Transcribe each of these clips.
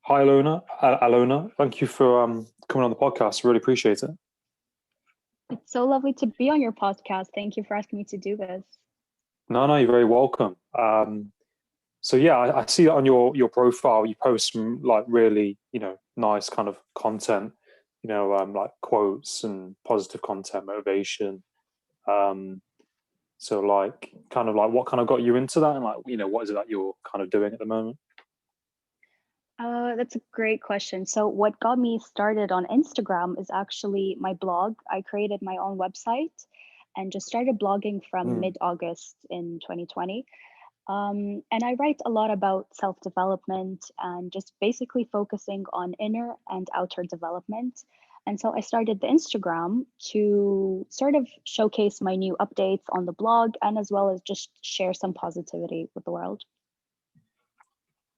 Hi, Ailona. Thank you for coming on the podcast. Really appreciate it. It's so lovely to be on your podcast. Thank you for asking me to do this. No, you're very welcome. So yeah, I see that on your profile. You post some like really nice kind of content. Like quotes and positive content, motivation. Um, so like kind of like what kind of got you into that, and like what is it that you're kind of doing at the moment? That's a great question. So, what got me started on Instagram is actually my blog. I created my own website and just started blogging from Mm. mid-August in 2020. And I write a lot about self-development and just basically focusing on inner and outer development. And so I started the Instagram to sort of showcase my new updates on the blog and as well as just share some positivity with the world.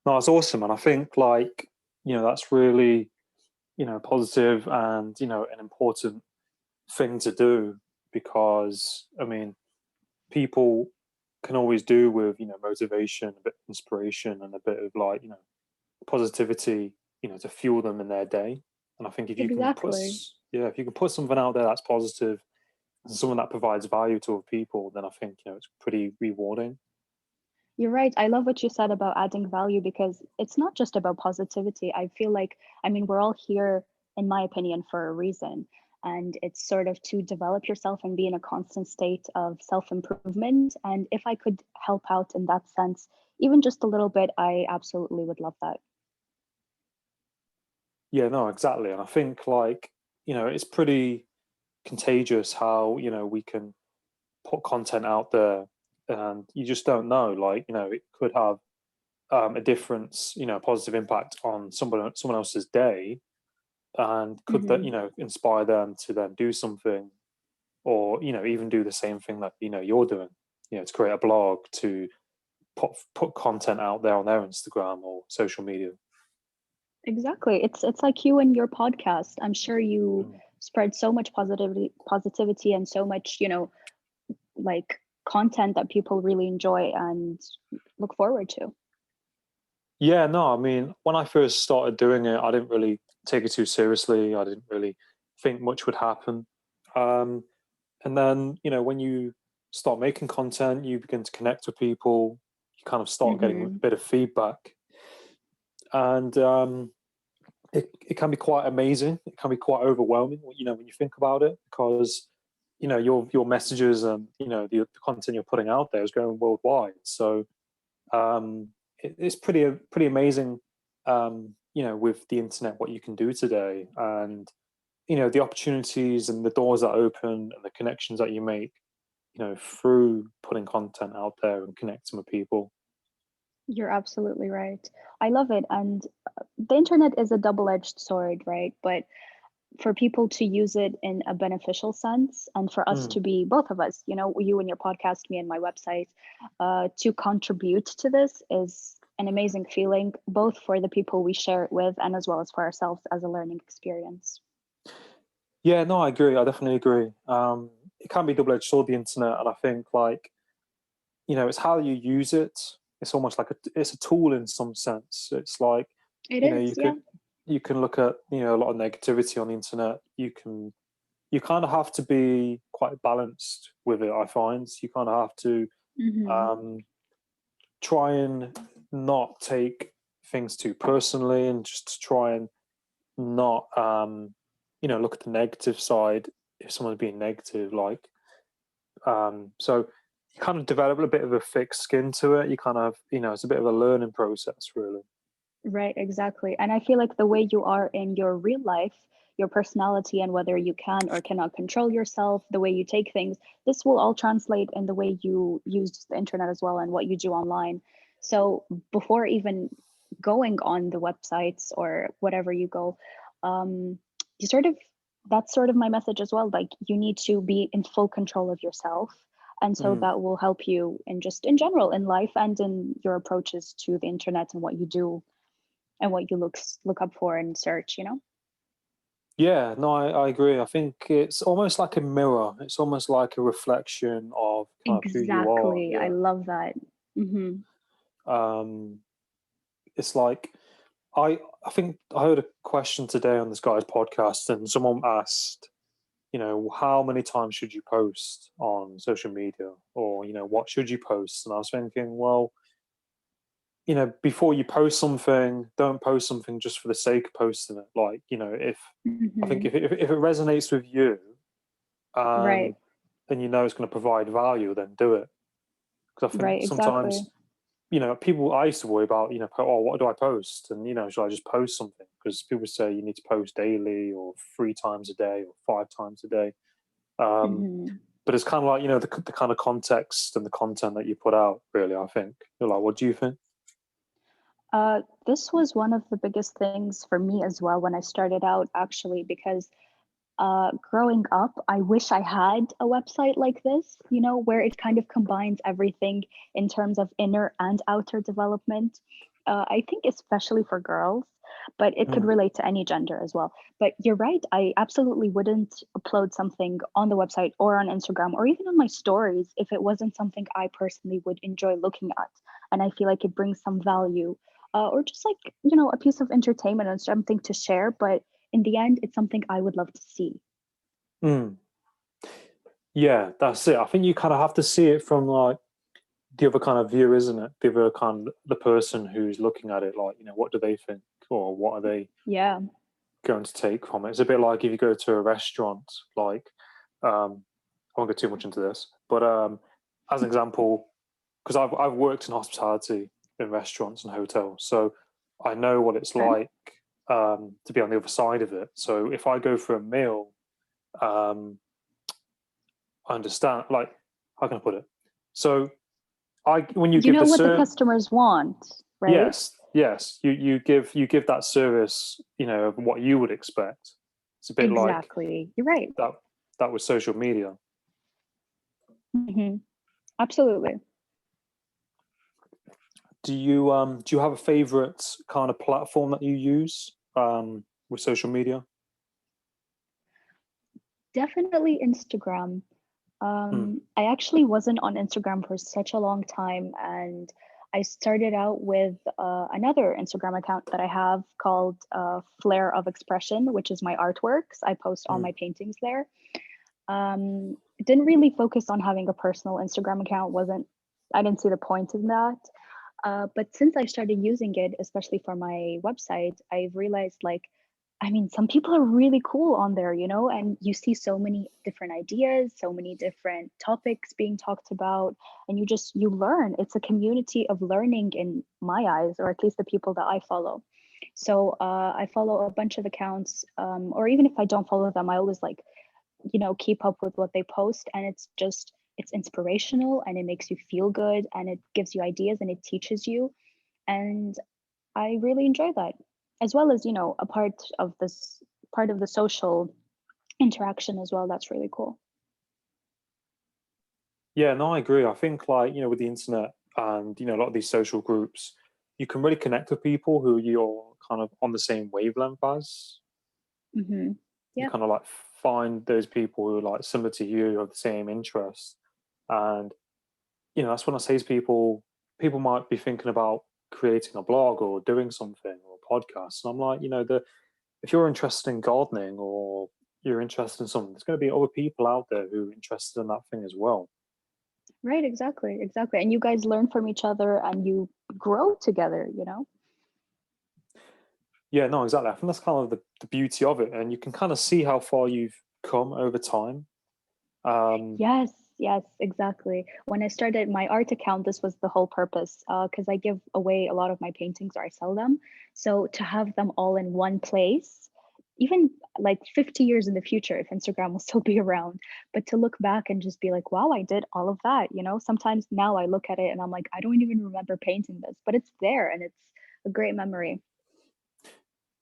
No, it's awesome, and I think like that's really positive and an important thing to do because I mean people can always do with motivation, a bit of inspiration, and a bit of like positivity, to fuel them in their day. And I think if you can Exactly. if you can put something out there that's positive and someone that provides value to other people, then I think it's pretty rewarding. You're right. I love what you said about adding value because it's not just about positivity. I feel like, I mean, we're all here, in my opinion, for a reason. And it's sort of to develop yourself and be in a constant state of self improvement. And if I could help out in that sense, even just a little bit, I absolutely would love that. Yeah, no, exactly. And I think like it's pretty contagious how we can put content out there and you just don't know, like it could have a difference, positive impact on someone else's day, and could that Hmm. inspire them to then do something, or even do the same thing that you're doing, to create a blog, to put content out there on their Instagram or social media. Exactly. It's like you and your podcast. I'm sure you Mm. spread so much positivity and so much, like content that people really enjoy and look forward to. Yeah, no, I mean, when I first started doing it, I didn't really take it too seriously. I didn't really think much would happen. Um, and then, when you start making content, you begin to connect with people, you kind of start getting a Hmm. bit of feedback. And it can be quite amazing. It can be quite overwhelming, when you think about it, because, your messages and, the content you're putting out there is going worldwide. So it's pretty amazing, with the internet, what you can do today, and the opportunities and the doors that open and the connections that you make, through putting content out there and connecting with people. You're absolutely right. I love it. And the internet is a double-edged sword, right? But for people to use it in a beneficial sense and for us Mm. to be both of us, you and your podcast, me and my website, to contribute to this is an amazing feeling, both for the people we share it with and as well as for ourselves as a learning experience. Yeah, no, I agree. I definitely agree. It can be double-edged sword, the internet, and I think like it's how you use it. It's almost like it's a tool in some sense. It's like It you know is, you yeah. could you can look at a lot of negativity on the internet. You kind of have to be quite balanced with it. I find you kind of have to Hmm. um, try and not take things too personally, and just to try and not look at the negative side if someone's being negative. Like so you kind of develop a bit of a thick skin to it. You kind of it's a bit of a learning process, really. Right, exactly. And I feel like the way you are in your real life, your personality, and whether you can or cannot control yourself, the way you take things, this will all translate in the way you use the internet as well and what you do online. So before even going on the websites or whatever you go, um, you sort of, that's sort of my message as well. Like you need to be in full control of yourself. And so Mm. that will help you in just in general in life and in your approaches to the internet and what you do and what you look up for and search, Yeah, no, I agree. I think it's almost like a mirror. It's almost like a reflection of kind of who you are. Exactly. I Yeah. love that. Hmm. Um, it's like I think I heard a question today on this guy's podcast, and someone asked, how many times should you post on social media, or what should you post? And I was thinking, well, before you post something, don't post something just for the sake of posting it. Like, if I think Hmm. if it resonates with you, Right, um, and it's going to provide value, then do it. Because I think right, exactly. sometimes, people, I used to worry about, oh, what do I post? And, should I just post something? Because people say you need to post daily or 3 times a day or 5 times a day. Um, Hmm. but it's kind of like, the kind of context and the content that you put out, really, I think. You're like, what do you think? This was one of the biggest things for me as well when I started out, actually, because growing up, I wish I had a website like this, where it kind of combines everything in terms of inner and outer development. I think especially for girls, but it could Mm, relate to any gender as well. But you're right, I absolutely wouldn't upload something on the website or on Instagram or even on my stories if it wasn't something I personally would enjoy looking at. And I feel like it brings some value. Or just like, a piece of entertainment and something to share. But in the end, it's something I would love to see. mm. Yeah, that's it. I think you kind of have to see it from like the other kind of view, isn't it? The other kind, the person who's looking at it, like, what do they think, or what are they Yeah. going to take from it? It's a bit like if you go to a restaurant, like, I won't go too much into this, but as an example, because I've worked in hospitality in restaurants and hotels, so I know what it's Okay. like to be on the other side of it. So if I go for a meal, um, I understand. Like, how can I put it? So when you You give know the what the serve, customers want, right? yes, you give that service, of what you would expect. It's a bit like Exactly. You're right. that that with social media. Hmm. Absolutely. Do you have a favorite kind of platform that you use with social media? Definitely Instagram. Mm, I actually wasn't on Instagram for such a long time, and I started out with another Instagram account that I have called Flair of Expression, which is my artworks. I post all mm. my paintings there. Didn't really focus on having a personal Instagram account. Wasn't I didn't see the point in that. But since I started using it, especially for my website, I've realized like, I mean, some people are really cool on there, and you see so many different ideas, so many different topics being talked about, and you learn. It's a community of learning in my eyes, or at least the people that I follow. So I follow a bunch of accounts, or even if I don't follow them, I always like keep up with what they post, and it's inspirational and it makes you feel good and it gives you ideas and it teaches you, and I really enjoy that, as well as a part of the social interaction as well. That's really cool. Yeah, no, I agree. I think like, with the internet and, a lot of these social groups, you can really connect with people who you're kind of on the same wavelength as. Hmm. You Yeah. kind of like find those people who are like similar to you, who have the same interests. And, that's when I say to people, people might be thinking about creating a blog or doing something or a podcast. And I'm like, if you're interested in gardening or you're interested in something, there's going to be other people out there who are interested in that thing as well. Right, exactly, and you guys learn from each other and you grow together. Yeah, no, exactly. I think that's kind of the beauty of it. And you can kind of see how far you've come over time. Um, Yes, yes, exactly. When I started my art account, this was the whole purpose, because I give away a lot of my paintings or I sell them. So to have them all in one place, even like 50 years in the future, if Instagram will still be around, but to look back and just be like, wow, I did all of that. Sometimes now I look at it and I'm like, I don't even remember painting this, but it's there and it's a great memory.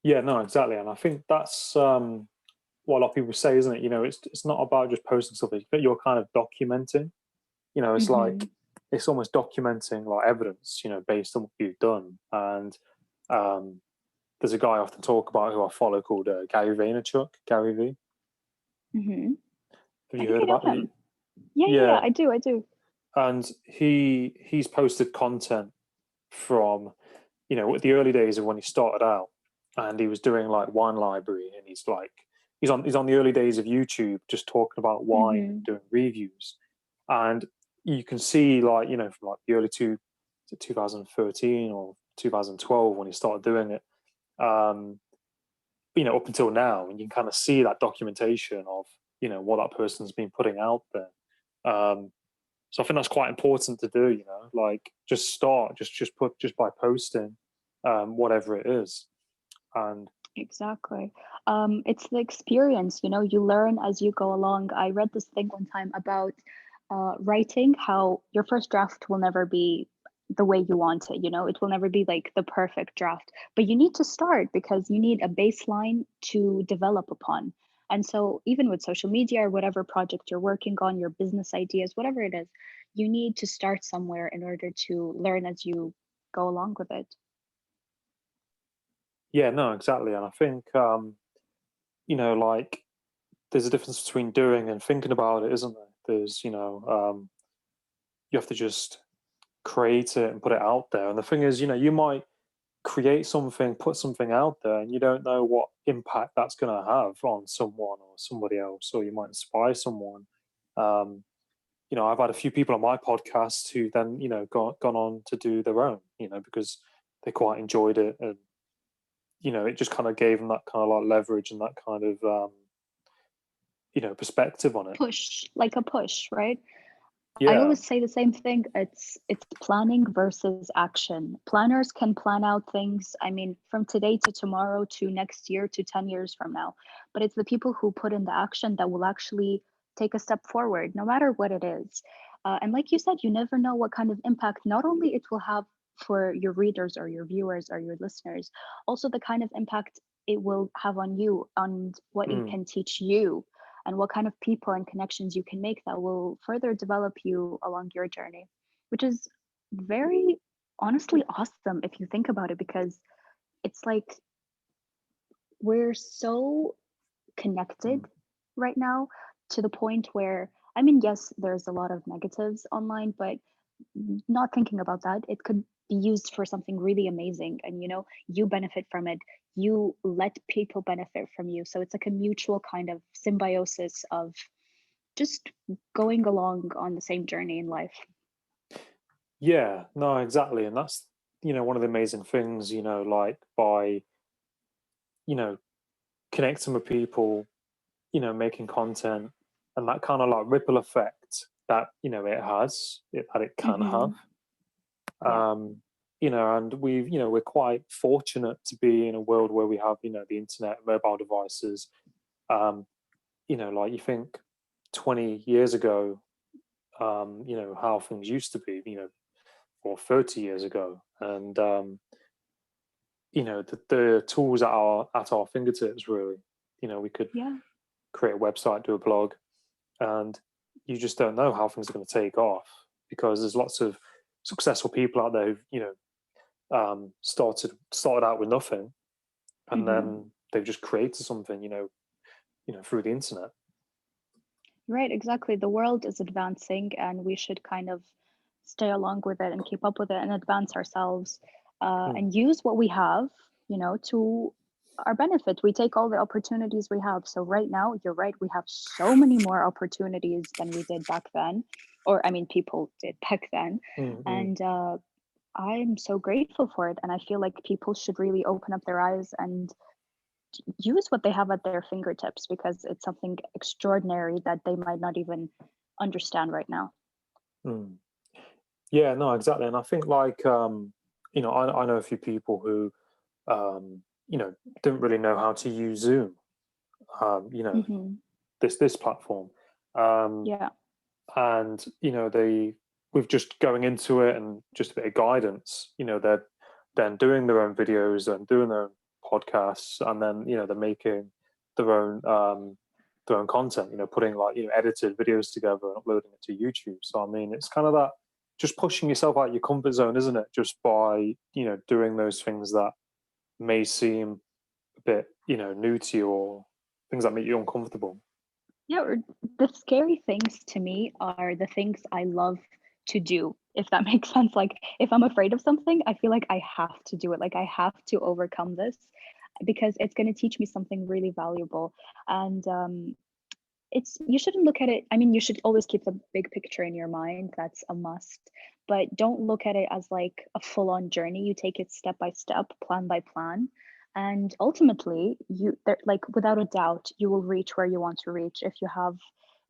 yeah, no, exactly. And I think that's what a lot of people say, isn't it? It's not about just posting something, but you're kind of documenting. It's Hmm. like it's almost documenting like evidence, based on what you've done. And um, there's a guy I often talk about who I follow called Gary Vaynerchuk, Gary V. Hmm. Have I you think heard I know about it? him. Yeah, Yeah, I do. and he's posted content from you know, the early days of when he started out, and he was doing like wine library, and he's on the early days of YouTube, just talking about wine and Mm-hmm. doing reviews, and you can see, like, you know, from like the early 2013 or 2012 when he started doing it, um, you know, up until now, and you can kind of see that documentation of, you know, what that person's been putting out there. Um, so I think that's quite important to do, you know, like just start, just by posting, whatever it is. And Exactly. It's the experience, you know, you learn as you go along. I read this thing one time about writing, how your first draft will never be the way you want it, you know, it will never be like the perfect draft, but you need to start because you need a baseline to develop upon. And so, even with social media or whatever project you're working on, your business ideas, whatever it is, you need to start somewhere in order to learn as you go along with it. yeah, no, exactly. And I think, you know, like there's a difference between doing and thinking about it, isn't there? There's, you know, you have to just create it and put it out there. And the thing is, you know, you might create something, put something out there, and you don't know what impact that's going to have on someone or somebody else, or you might inspire someone. Um, you know, I've had a few people on my podcast who then, you know, gone on to do their own, you know, because they quite enjoyed it, and you know, it just kind of gave them that kind of like leverage and that kind of you know, perspective on it. Push, like a push, right? I Yeah. always say the same thing. It's planning versus action. Planners can plan out things, I mean, from today to tomorrow to next year to 10 years from now. But it's the people who put in the action that will actually take a step forward, no matter what it is. And like you said, you never know what kind of impact not only it will have for your readers or your viewers or your listeners, also the kind of impact it will have on you, on what it Mm. can teach you, and what kind of people and connections you can make that will further develop you along your journey, which is very honestly awesome if you think about it, because it's like we're so connected Mm. right now, to the point where, I mean, yes, there's a lot of negatives online, but not thinking about that, it could be used for something really amazing. And, you know, you benefit from it, you let people benefit from you. So it's like a mutual kind of symbiosis of just going along on the same journey in life. Yeah, no, exactly. And that's, you know, one of the amazing things, you know, like by, you know, connecting with people, you know, making content, and that kind of like ripple effect that, you know, that it can have. Hmm. Yeah. Um, you know, and you know, we're quite fortunate to be in a world where we have, you know, the internet, mobile devices. Um, you know, like you think 20 years ago, you know, how things used to be, you know, or 30 years ago. And, you know, the tools at our fingertips, really. You know, we could Yeah. create a website, do a blog, and you just don't know how things are going to take off, because there's lots of successful people out there who've, you know, started out with nothing, and Hmm. then they've just created something, you know, through the internet. Right, exactly. The world is advancing, and we should kind of stay along with it and keep up with it and advance ourselves, Mm. and use what we have, you know, to our benefit. We take all the opportunities we have. So, right now, you're right, we have so many more opportunities than we did back then, or I mean, people did back then. Mm, mm. And I'm so grateful for it. And I feel like people should really open up their eyes and use what they have at their fingertips, because it's something extraordinary that they might not even understand right now. Mm. Yeah, no, exactly. And I think, like, you know, I know a few people who, you know, didn't really know how to use Zoom, you know, Hmm. this platform. Um, Yeah. and, you know, with just going into it and just a bit of guidance, you know, they're then doing their own videos and doing their own podcasts, and then, you know, they're making their own, their own content, you know, putting like, you know, edited videos together and uploading it to YouTube. So, I mean, it's kind of that, just pushing yourself out your comfort zone, isn't it? Just by, you know, doing those things that may seem a bit, you know, new to you, or things that make you uncomfortable. Yeah. The scary things to me are the things I love to do. if that makes sense. Like if I'm afraid of something, I feel like I have to do it. Like I have to overcome this because it's going to teach me something really valuable. And it's, you shouldn't look at it, I mean, you should always keep the big picture in your mind. That's a must. But don't look at it as like a full-on journey. You take it step by step, plan by plan. And ultimately, like without a doubt, you will reach where you want to reach if you have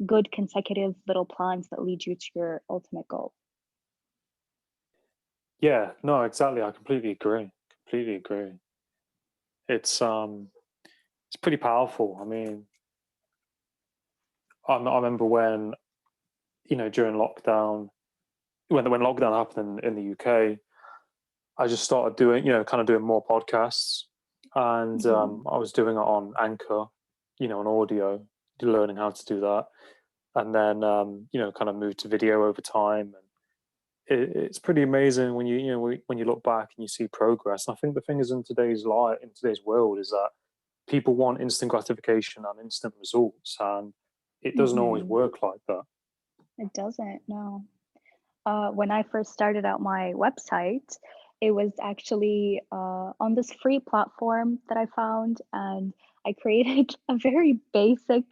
good consecutive little plans that lead you to your ultimate goal. Yeah, no, exactly. I completely agree. Completely agree. It's pretty powerful. I mean, I remember when, during lockdown, when lockdown happened in the UK, I just started doing, kind of doing more podcasts, and Hmm. I was doing it on Anchor, on audio, learning how to do that, and then kind of moved to video over time, and it's pretty amazing when when you look back and you see progress. And I think the thing is, in today's world, is that people want instant gratification and instant results, and it doesn't always Hmm. work like that. It doesn't, no. When I first started out my website, it was actually on this free platform that I found, and I created a very basic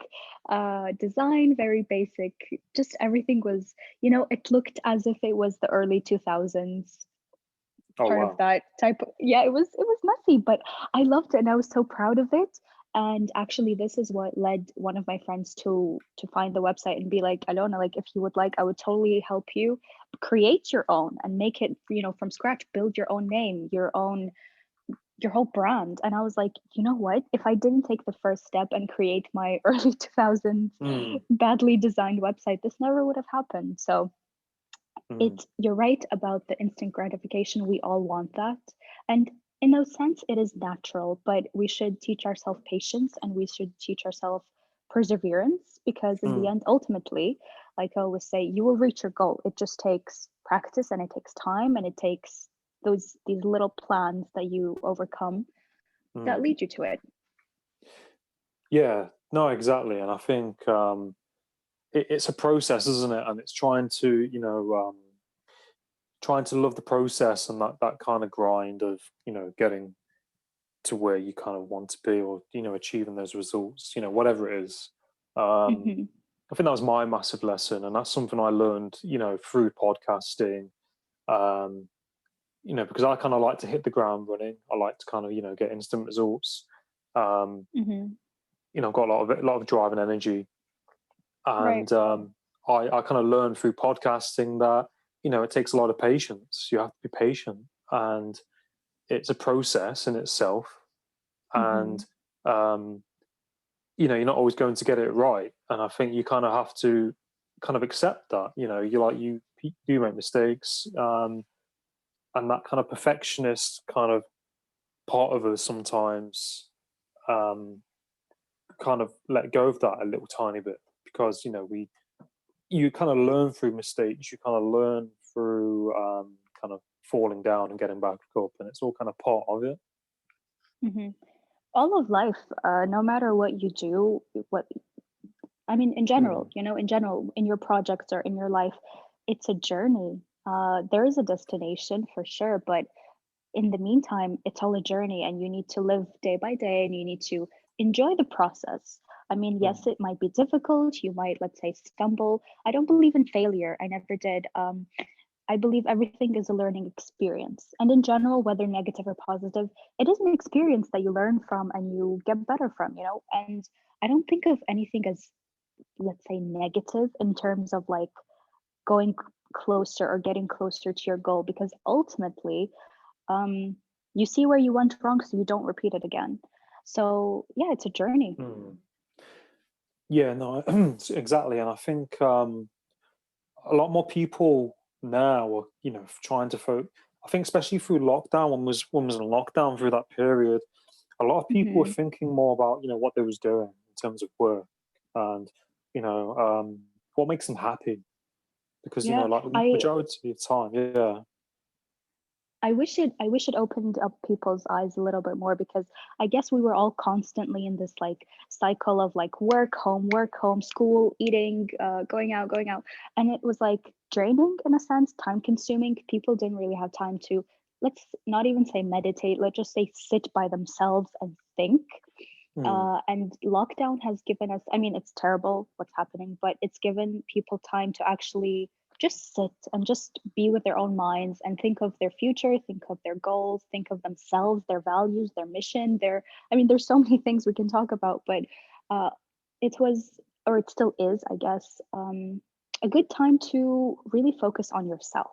design, very basic, just everything was, it looked as if it was the early 2000s, Oh part of wow. that type of, yeah, it was messy, but I loved it and I was so proud of it. And actually this is what led one of my friends to find the website and be like, Ailona, like if you would like, I would totally help you create your own and make it, from scratch, build your own name, your whole brand. And I was like, you know what, if I didn't take the first step and create my early 2000s Mm, badly designed website, this never would have happened. So mm, you're right about the instant gratification. We all want that. And in a sense, it is natural, but we should teach ourselves patience and we should teach ourselves perseverance because, in the mm, end, ultimately, like I always say, you will reach your goal. It just takes practice and it takes time and it takes these little plans that you overcome that mm. lead you to it. Yeah, no, exactly. And I think it's a process, isn't it? And it's trying to love the process and that kind of grind of getting to where you kind of want to be, or achieving those results, whatever it is. um Hmm. I think that was my massive lesson, and that's something I learned through podcasting. um because I kind of like to hit the ground running. I like to kind of get instant results. um Hmm. I've got a lot of drive and energy, Right. and I kind of learned through podcasting that it takes a lot of patience. You have to be patient, and it's a process in itself. And Hmm. um, you're not always going to get it right, and I think you kind of have to kind of accept that. You do make mistakes, and that kind of perfectionist kind of part of us sometimes um, kind of let go of that a little tiny bit, because you kind of learn through mistakes. You kind of learn through kind of falling down and getting back up, and it's all kind of part of it. Hmm. All of life, no matter what you do, what I mean, in general, Mm, in your projects or in your life, it's a journey. There is a destination for sure, but in the meantime, it's all a journey and you need to live day by day and you need to enjoy the process. I mean, yes, mm, it might be difficult. You might, let's say, stumble. I don't believe in failure. I never did. I believe everything is a learning experience. And in general, whether negative or positive, it is an experience that you learn from and you get better from. And I don't think of anything as, let's say, negative in terms of like going closer or getting closer to your goal, because ultimately um, you see where you went wrong so you don't repeat it again. So yeah, it's a journey. mm. Yeah, no, exactly. And I think a lot more people now are, trying to I think especially through lockdown, when was in lockdown through that period, a lot of people were Hmm. thinking more about what they was doing in terms of work, and what makes them happy, because Yeah, like I majority of the time, yeah. I wish it opened up people's eyes a little bit more, because I guess we were all constantly in this like cycle of like work, home, school, eating, going out, and it was like draining in a sense, time consuming. People didn't really have time to, let's not even say meditate, let's just say sit by themselves and think. Mm, And lockdown has given us, I mean, it's terrible what's happening, but it's given people time to actually just sit and just be with their own minds and think of their future, think of their goals, think of themselves, their values, their mission, I mean, there's so many things we can talk about, but uh, it was, or it still is, I guess, a good time to really focus on yourself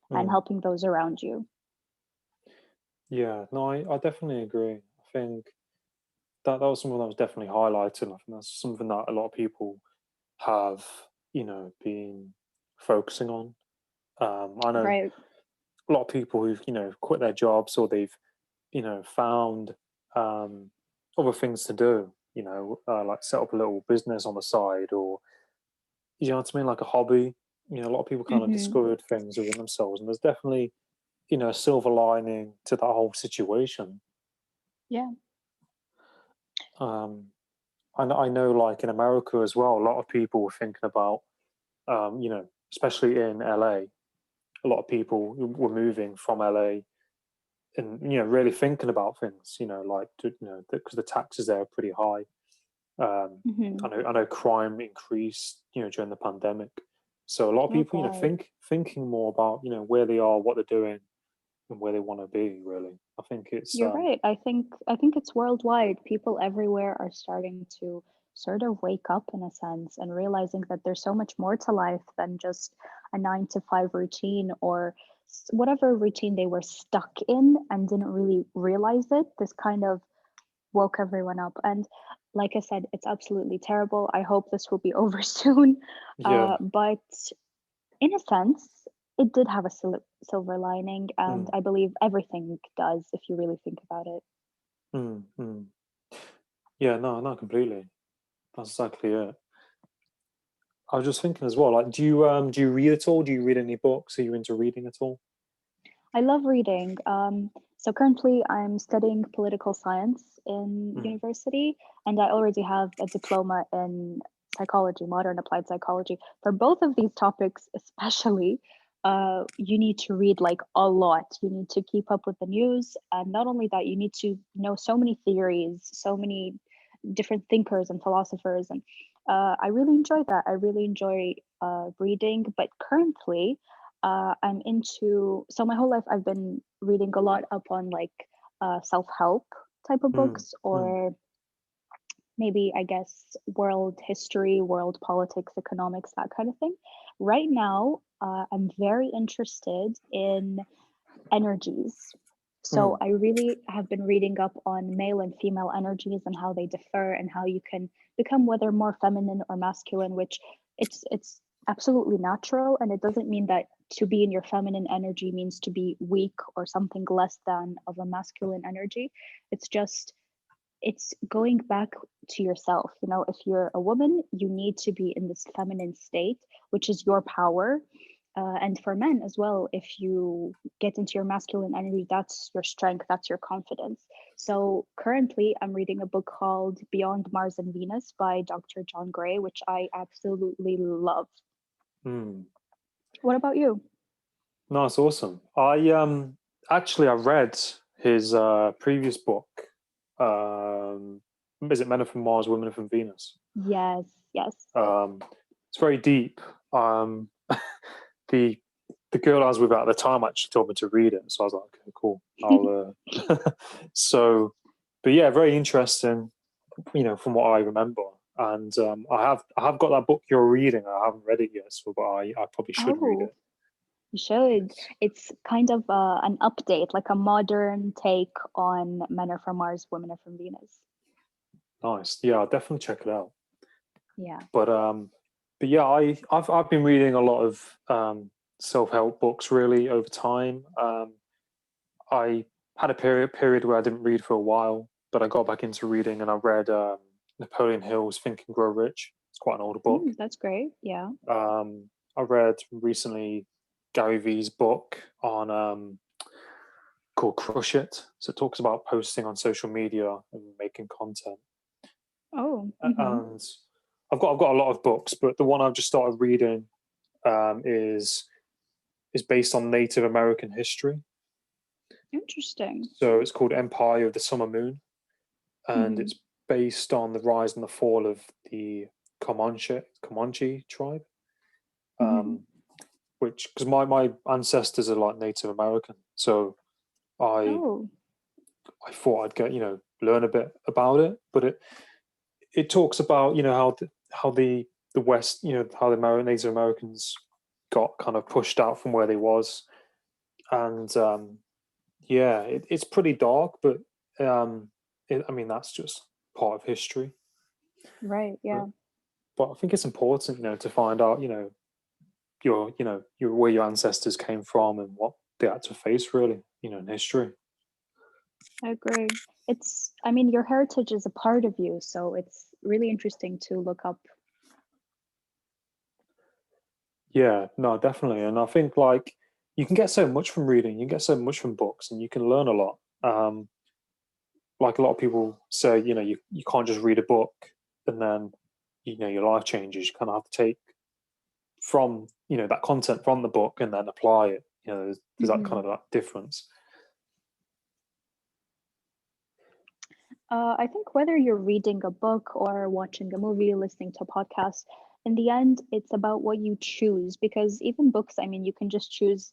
and mm. helping those around you. Yeah, no, I definitely agree. I think that was something that was definitely highlighted. I think that's something that a lot of people have, been focusing on. I know Right. a lot of people who've, quit their jobs, or they've, found um, other things to do, like set up a little business on the side, or, you know what I mean, like a hobby. A lot of people kind of Hmm. discovered things within themselves, and there's definitely, a silver lining to that whole situation. Yeah. Um, I know, like in America as well, a lot of people were thinking about, especially in LA, a lot of people were moving from LA, and really thinking about things, like because the taxes there are pretty high. Hmm. I know crime increased, during the pandemic, so a lot of Oh people, God. thinking more about where they are, what they're doing, and where they want to be. Really, I think it's You're right. I think it's worldwide. People everywhere are starting to sort of wake up in a sense and realizing that there's so much more to life than just a 9 to 5 routine, or whatever routine they were stuck in and didn't really realize it. This kind of woke everyone up. And like I said, it's absolutely terrible. I hope this will be over soon. yeah. But in a sense, it did have a silver lining, and Mm, I believe everything does if you really think about it. mm. Yeah, no, no, completely. That's exactly it. I was just thinking as well, like, do you read at all? Do you read any books? Are you into reading at all? I love reading. So currently, I'm studying political science in Mm, university, and I already have a diploma in psychology, modern applied psychology. For both of these topics, especially, you need to read like a lot. You need to keep up with the news, and not only that, you need to know so many theories, so many different thinkers and philosophers, and I really enjoy that. I really enjoy reading, but currently I'm into, so my whole life I've been reading a lot up on like self-help type of mm, books, mm, or maybe I guess world history, world politics, economics, that kind of thing. Right now, I'm very interested in energies. So mm, I really have been reading up on male and female energies and how they differ, and how you can become whether more feminine or masculine, which it's absolutely natural, and it doesn't mean that to be in your feminine energy means to be weak or something less than of a masculine energy. It's just, it's going back to yourself. If you're a woman, you need to be in this feminine state, which is your power. And for men as well, if you get into your masculine energy, that's your strength, that's your confidence. So currently, I'm reading a book called Beyond Mars and Venus by Dr. John Gray, which I absolutely love. mm. What about you? No, it's awesome. I read his previous book. Um, is it Men Are from Mars, Women Are from Venus? Yes, yes. Um, it's very deep. The the girl I was with at the time actually told me to read it, so I was like, okay, cool. I'll. But yeah, very interesting. From what I remember, and I have got that book you're reading. I haven't read it yet, so but I probably should read Oh, it. you should. It's It's kind of an update, like a modern take on Men Are from Mars, Women Are from Venus. nice. Yeah, I'll definitely check it out. Yeah. But yeah, I've been reading a lot of self help books really over time. I had a period where I didn't read for a while, but I got back into reading, and I read Napoleon Hill's Think and Grow Rich. It's quite an older book. That's great. Yeah. I read recently Gary Vee's book on called Crush It. So it talks about posting on social media and making content. Oh, And I've got a lot of books, but the one I've just started reading is based on Native American history. interesting. So it's called Empire of the Summer Moon, and Hmm. it's based on the rise and the fall of the Comanche tribe. Hmm. Um, which because my ancestors are like Native American, so I Oh, I thought I'd get learn a bit about it, but it talks about how the West, how the Native Americans got kind of pushed out from where they was, and yeah, it's pretty dark, but I mean that's just part of history. right. But, Yeah. but I think it's important, to find out, your where your ancestors came from and what they had to face, really, in history. I agree. I mean, your heritage is a part of you, so it's really interesting to look up. Yeah, no, definitely. And I think like you can get so much from reading, you can get so much from books, and you can learn a lot. Like a lot of people say, you can't just read a book and then your life changes. You kind of have to take from that content from the book and then apply it. There's that kind Hmm. of that difference. I think whether you're reading a book or watching a movie, listening to a podcast, in the end, it's about what you choose. Because even books, I mean, you can just choose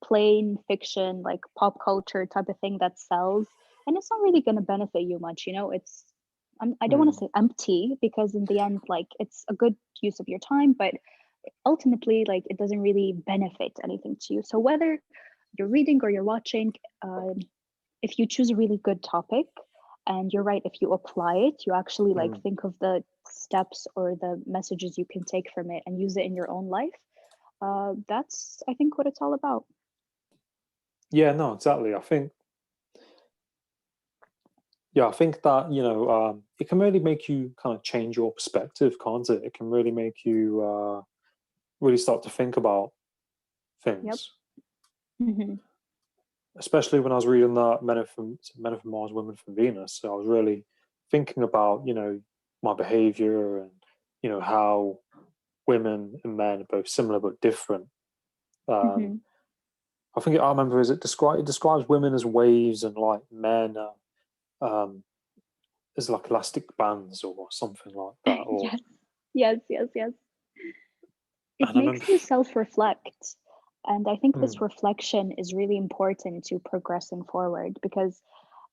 plain fiction, like pop culture type of thing that sells, and it's not really going to benefit you much. I don't want to Mm, say empty because in the end, like it's a good use of your time, but ultimately, like it doesn't really benefit anything to you. So whether you're reading or you're watching, if you choose a really good topic, and you're right, if you apply it, you actually like mm. think of the steps or the messages you can take from it and use it in your own life. That's, I think, what it's all about. Yeah, no, exactly. I think that it can really make you kind of change your perspective, can't it? It can really make you really start to think about Yep. things. Hmm. Especially when I was reading that Men Are from Mars, Women from Venus. So I was really thinking about my behavior and how women and men are both similar but different. Um, Hmm. I remember it describes women as waves and like men um, as like elastic bands or something like that. Or Yes, yes, yes, yes. It and I remember, makes you self-reflect. And I think this mm, reflection is really important to progressing forward because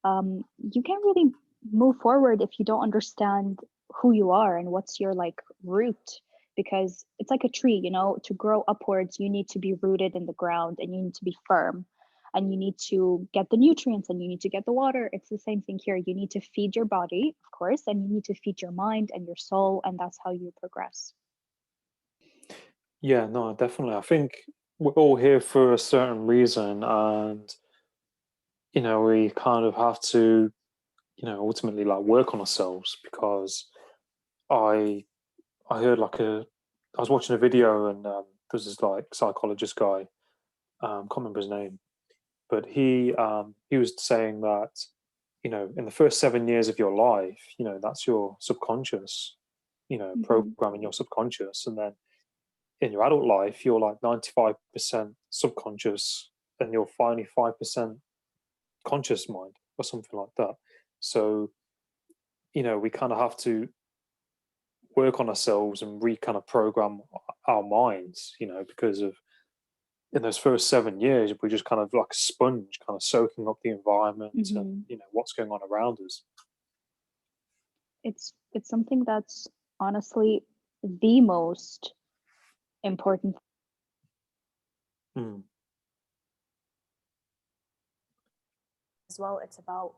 you can't really move forward if you don't understand who you are and what's your like root, because it's like a tree, to grow upwards you need to be rooted in the ground and you need to be firm, and you need to get the nutrients and you need to get the water. It's the same thing here. You need to feed your body, of course, and you need to feed your mind and your soul, and that's how you progress. yeah, no, definitely. I think we're all here for a certain reason, and we kind of have to ultimately like work on ourselves because I I heard like I was watching a video and there's this like psychologist guy, can't remember his name, but he was saying that in the first 7 years of your life, that's your subconscious, Hmm. programming your subconscious, and then in your adult life, you're like 95% subconscious, and you're finally 5% conscious mind or something like that. So we kind of have to work on ourselves and kind of program our minds, because of in those first 7 years, we're just kind of like a sponge, kind of soaking up the environment and Hmm. what's going on around us. It's something that's honestly the most important Mm. as well. It's about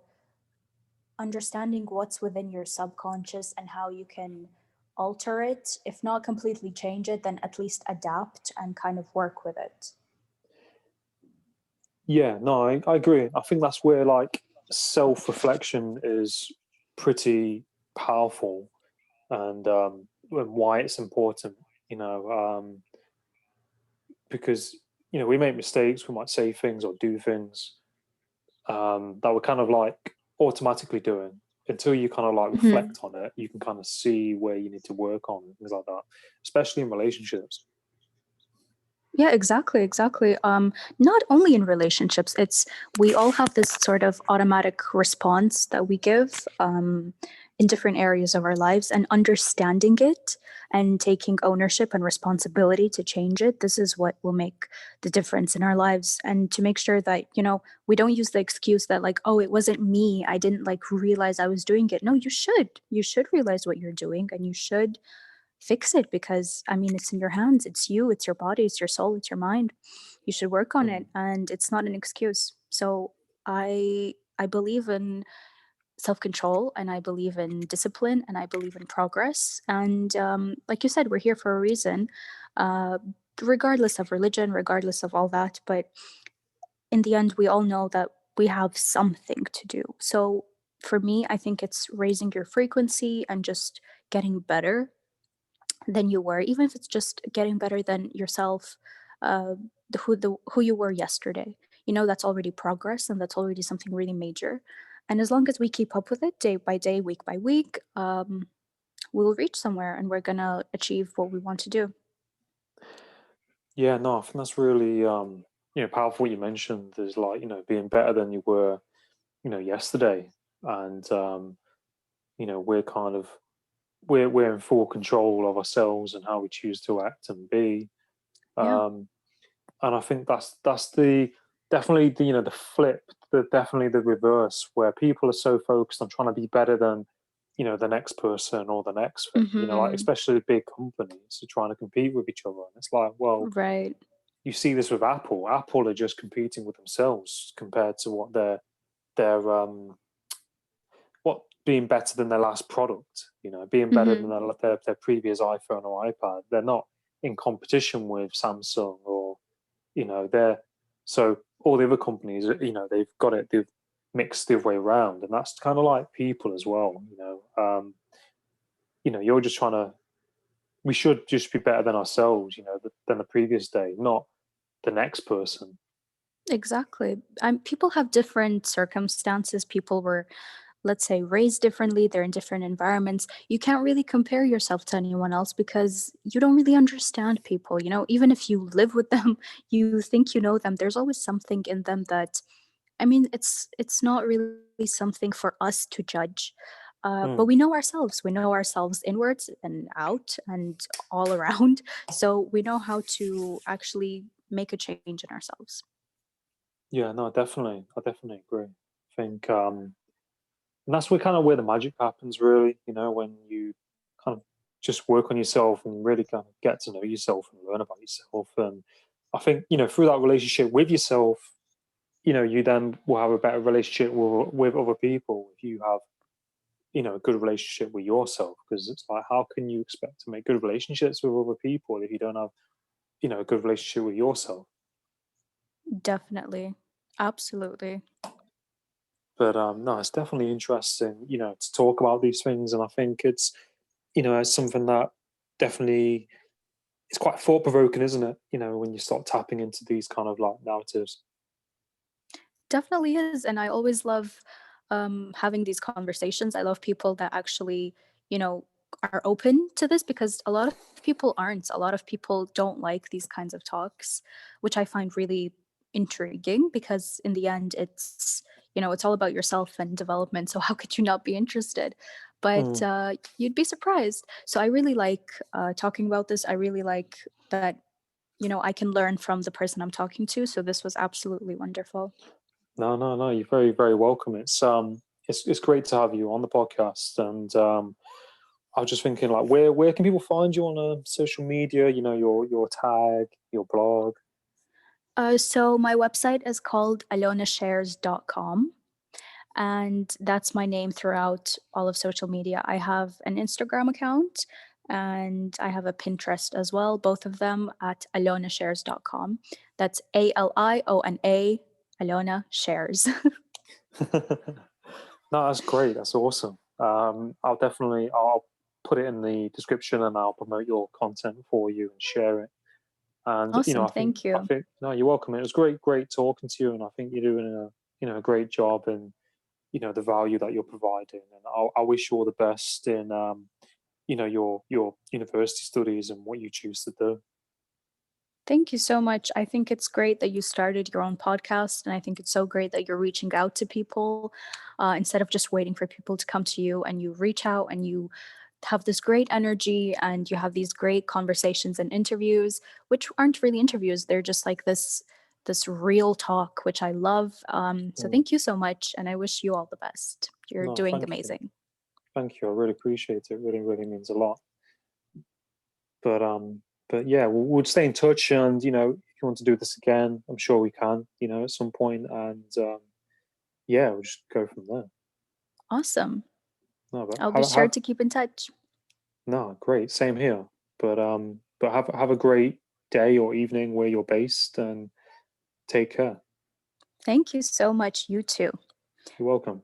understanding what's within your subconscious and how you can alter it. If not completely change it, then at least adapt and kind of work with it. Yeah, no, I agree. I think that's where like self-reflection is pretty powerful, and why it's important, because we make mistakes, we might say things or do things, that we're kind of like automatically doing. Until you kind of like Mhm. reflect on it, you can kind of see where you need to work on and things like that, especially in relationships. Yeah, exactly, exactly. Not only in relationships, it's we all have this sort of automatic response that we give in different areas of our lives, and understanding it and taking ownership and responsibility to change it. This is what will make the difference in our lives, and to make sure that we don't use the excuse that like, oh, it wasn't me. I didn't like realize I was doing it. No, you should. You should realize what you're doing, and you should fix it because I mean it's in your hands. It's you, it's your body, it's your soul, it's your mind. You should work on it Mm. and it's not an excuse. So I believe in self-control, and I believe in discipline, and I believe in progress. And like you said, we're here for a reason, uh, regardless of religion, regardless of all that. But in the end, we all know that we have something to do. So for me, I think it's raising your frequency and just getting better than you were, even if it's just getting better than yourself, who you were yesterday. That's already progress, and that's already something really major. And as long as we keep up with it day by day, week by week, we'll reach somewhere, and we're gonna achieve what we want to do. Yeah, no, I think that's really powerful. What you mentioned is like being better than you were yesterday, and we're kind of we're in full control of ourselves and how we choose to act and be. Yeah. Um, and I think that's the definitely the the flip, the definitely the reverse, where people are so focused on trying to be better than the next person or the next thing. Like Hmm. especially big companies are trying to compete with each other, and it's like, well, Right. you see this with Apple. Apple are just competing with themselves compared to what their what being better than their last product, being better than Hmm. their previous iPhone or iPad. They're not in competition with Samsung or they're so all the other companies, they've got it, they've mixed the other way around, and that's kind of like people as well. You're just trying to. We should just be better than ourselves, than the previous day, not the next person. Exactly. People have different circumstances. People were, let's say, raised differently. They're in different environments. You can't really compare yourself to anyone else because you don't really understand people. Even if you live with them, you think you know them, there's always something in them that, I mean, it's not really something for us to judge. But Mm. we know ourselves. We know ourselves inwards and out and all around. So we know how to actually make a change in ourselves. Yeah, no, definitely. I definitely agree. I think, and that's where the magic happens, really. When you kind of just work on yourself and really kind of get to know yourself and learn about yourself. And I think through that relationship with yourself, you then will have a better relationship with other people if you have a good relationship with yourself. Because it's like, how can you expect to make good relationships with other people if you don't have a good relationship with yourself? Definitely. Absolutely. But no, it's definitely interesting, to talk about these things, and I think it's something that definitely it's quite thought provoking, isn't it? When you start tapping into these kind of like narratives. Definitely is. And I always love having these conversations. I love people that actually, you know, are open to this because a lot of people aren't. A lot of people don't like these kinds of talks, which I find really intriguing because in the end, it's all about yourself and development. So how could you not be interested? But Mm. you'd be surprised. So I really like talking about this. I really like that, I can learn from the person I'm talking to. So this was absolutely wonderful. No, no, no. You're very, very welcome. It's great to have you on the podcast, and I was just thinking, like, where can people find you on social media? Your tag, your blog. So my website is called ailonashares.com, and that's my name throughout all of social media. I have an Instagram account and I have a Pinterest as well, both of them at ailonashares.com. That's Aliona, Ailona Shares. No, that's great. That's awesome. I'll put it in the description and I'll promote your content for you and share it. And Awesome. I think Thank you. no, you're welcome. It was great talking to you, and I think you're doing a great job, and the value that you're providing. And I wish you all the best in your university studies and what you choose to do. Thank you so much. I think it's great that you started your own podcast, and I think it's so great that you're reaching out to people instead of just waiting for people to come to you. And you reach out and you have this great energy, and you have these great conversations and interviews, which aren't really interviews; they're just like this real talk, which I love. So Mm. thank you so much, and I wish you all the best. You're No, doing thank you. amazing. Thank you. I really appreciate it. It really, really means a lot. But yeah, we'll stay in touch, and if you want to do this again, I'm sure we can. At some point, and yeah, we'll just go from there. Awesome. No, but I'll be sure to keep in touch. no, great. Same here. But have a great day or evening where you're based, and take care. Thank you so much. You too. You're welcome.